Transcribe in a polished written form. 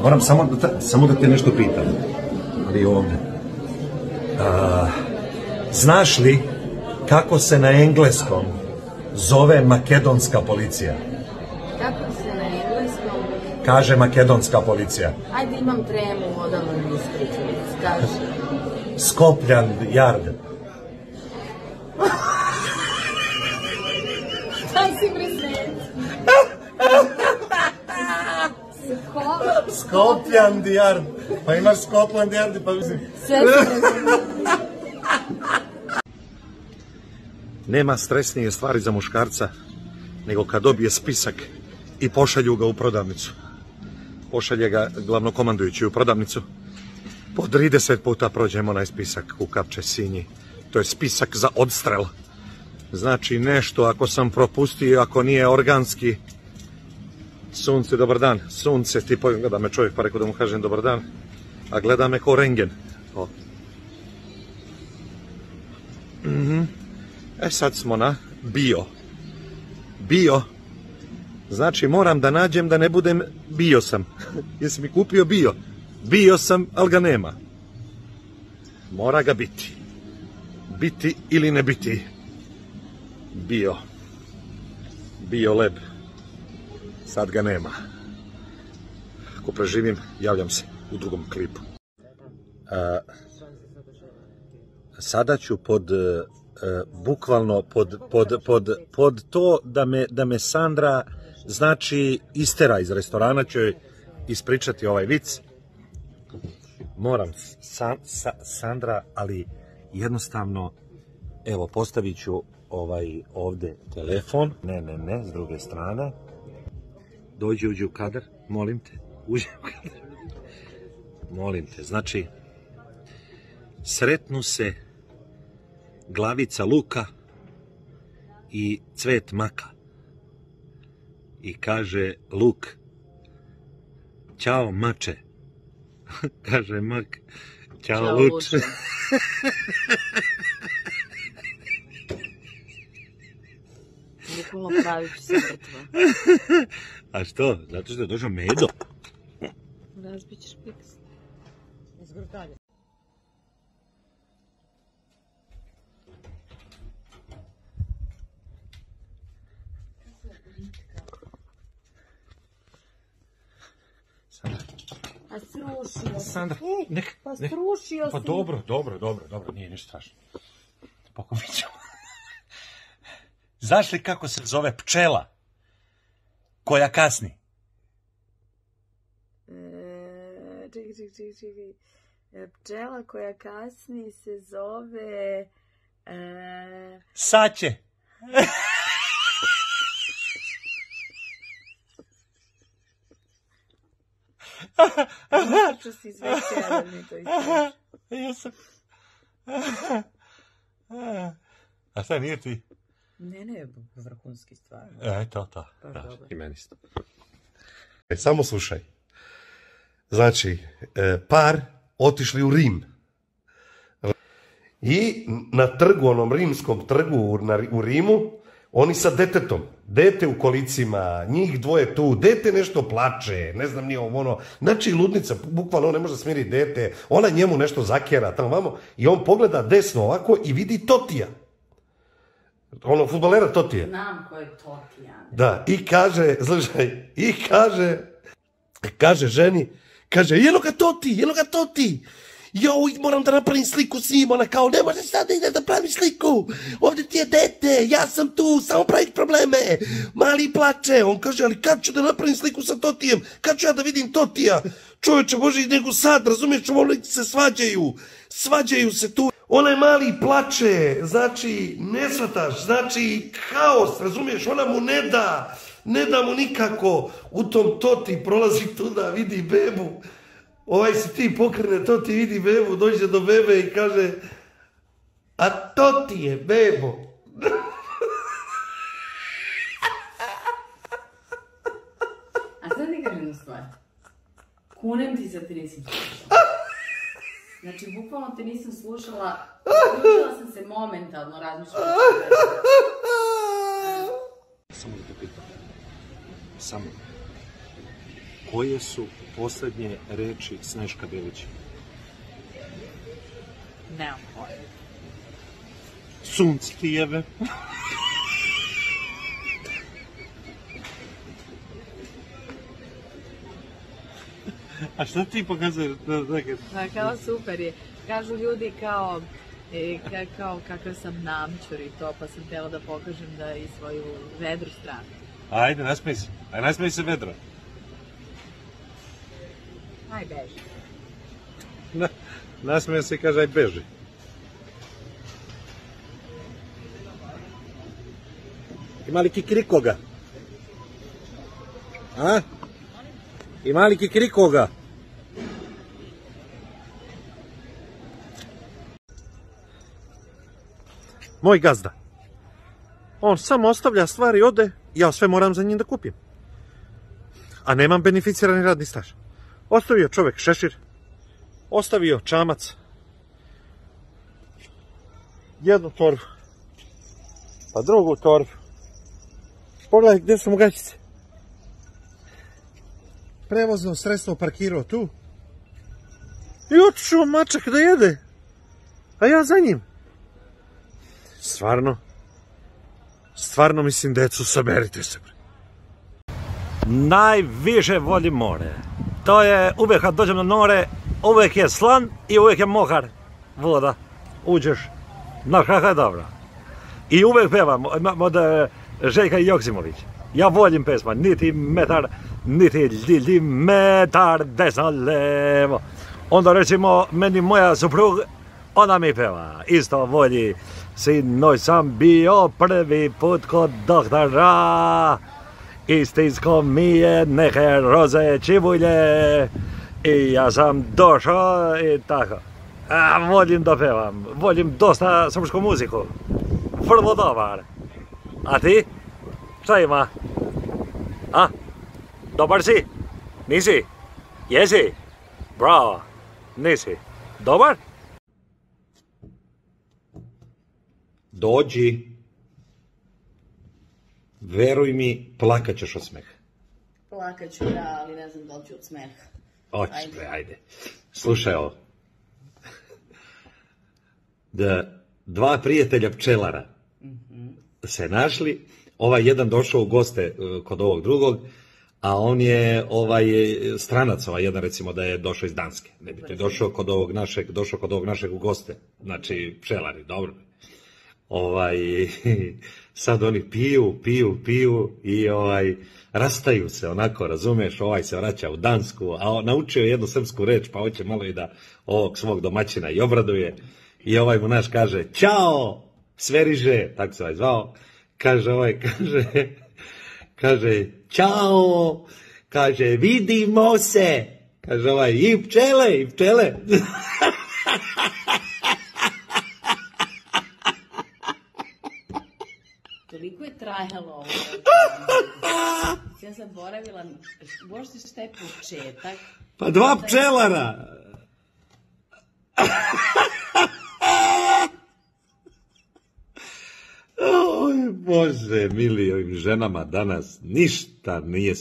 Moram samo da te nešto pitam. Ali ovdje. Znaš li kako se na engleskom zove makedonska policija? Kako se na engleskom? Kaže makedonska policija. Ajde, imam tremu, odavno mi ispričali. Kaži. Scotland Yard. Šta si presnet? Scotland Yard. Pa imaš Scotland Yard, pa mislim. Sve si presnet. Nema stresnije stvari za muškarca nego kad dobije spisak i pošalju ga u prodavnicu. Pošalje ga glavnokomandujući u prodavnicu. Po 30 puta prođemo onaj spisak u Kapče Sinji. To je spisak za odstrel. Znači nešto ako sam propustio, ako nije organski. Sunce, dobar dan. Sunce, ti gleda me čovjek pa rekao da mu kažem dobar dan. A gleda me ko rengen. Sad smo na bio. Bio. Znači moram da nađem da ne budem bio sam. Jesi mi kupio bio? Bio sam, ali ga nema. Mora ga biti. Biti ili ne biti. Bio. Bio leb. Sad ga nema. Ako preživim, javljam se u drugom klipu. Sada ću bukvalno pod to da me Sandra znači istera iz restorana, ću joj ispričati ovaj vic. Moram, Sandra, ali jednostavno, evo, postavit ću ovdje telefon. Ne, s druge strane. Uđi u kadar, molim te. Uđi u kadar. Molim te, znači, sretnu se glavica luka i cvet maka. I kaže luk, ćao mače. Kaže mak, ćao luče. Bukvalno praviš se mrtva. A što? Zato što je došao medo. Razbićeš piks. Izgrtanje. A srušio si. Sandra, pa srušio si. Pa dobro, nije ništa strašno. Pokušat ćemo. Znaš li kako se zove pčela koja kasni? Čekaj. Pčela koja kasni se zove... Saće. Što si iz večera mi to istraš. Jesam. A šta nije ti? Ne, vrhunski stvar. To. Pa, da, dobro. i meni isto. Samo slušaj. Znači, par otišli u Rim. I na trgu, onom rimskom trgu u Rimu, oni sa detetom. Dete u kolicima, njih dvoje tu, dete nešto plače, ne znam nije ono. Znači ludnica, bukvalno on ne može smiriti dete, ona njemu nešto zakjera tamo vamo i on pogleda desno ovako i vidi Totija. Ono, fudbalera Totija. Znam ko je Totija. Da, i kaže, slušaj, kaže ženi, kaže, jelo ga Toti, joj, moram da napravim sliku s njim, ona kao, ne možeš sad da idem da pravim sliku, ovdje ti je dete, ja sam tu, samo praviš probleme, mali plače, on kaže, ali kad ću da napravim sliku sa Totijem, kad ću ja da vidim Totija, čovječe, može i nego sad, razumiješ, oni se svađaju se tu, onaj mali plače, znači, ne shvataš, znači, haos, razumiješ, ona mu ne da mu nikako, u tom Toti prolazi tuda, vidi bebu, ovaj se ti pokrene, Toti vidi bebu, dođe do bebe i kaže, a Toti je bebo. A sad ti kažem jednu stvar. Kunem ti za te nisam slušala. Znači, bukvalno te nisam slušala. Uključila sam se momentalno, razmišljala. Samo da te pitam. Samo. Koje su posljednje reči Sneška Bilića? Nemam pojma. Sunce ti jebe. A šta ti pokazuješ? Pa kao super je. Kažu ljudi kao kakav sam namćur i to, pa sam htjela da pokažem da i svoju vedru stranu. Ajde, nasmej se. Ajde, nasmej se vedro. Aj, beži. Nasmej se i kaže aj beži. Ima li kikirikoga? A? Ima li kikirikoga? Moj gazda. On samo ostavlja stvari, ode, ja sve moram za njim da kupim. A nemam beneficirani radni staž. Ostavio čovjek šešir, ostavio čamac, jednu torbu, pa drugu torbu. Pogledaj gdje su mu gaćice. Prevozno sredstvo parkirao tu. I otišao mačak da jede. A ja za njim. Stvarno mislim, decu, saberite se. Najviše volim more. To je uvijek kad dođem na more, uvijek je slan i uvijek je mokar voda. Uđeš, znaš kakva je dobra. I uvijek pevam od Željka Joksimović. Ja volim pesma, niti metar desno levo. Onda recimo, meni moja suprug, ona mi peva. Isto volji, sinoć sam bio prvi put kod doktora. Istinsko mi je neke roze čivulje i ja sam došao i tako. Volim da pevam, volim dosta srpsku muziku. Vrlo dobar. A ti? Šta ima? A? Dobar si? Nisi? Jesi? Bravo. Nisi? Dobar? Dođi. Veruj mi, plakat ćeš od smeha. Plakat ću ja, ali ne znam da li ću od smeha. Oći, ajde. Slušaj ovo. Dva prijatelja pčelara se našli, ovaj jedan došao u goste kod ovog drugog, a on je stranac, ovaj jedan recimo da je došao iz Danske. Nebitno je došao kod ovog našeg u goste, znači pčelari, dobro. Sad oni piju i rastaju se onako, razumiješ, ovaj se vraća u Dansku, a naučio je jednu srpsku reč, pa hoće malo i da ovog svog domaćina i obraduje. I ovaj mu naš kaže, ćao, sveriže, tako se ovaj zvao, kaže, ćao, kaže, vidimo se, kaže ovaj, i pčele. Toliko je trajalo ovo. Ja sam zaboravila, možete šta je početak? Pa dva pčelara. Oj, Bože, mili, ovim ženama danas ništa nije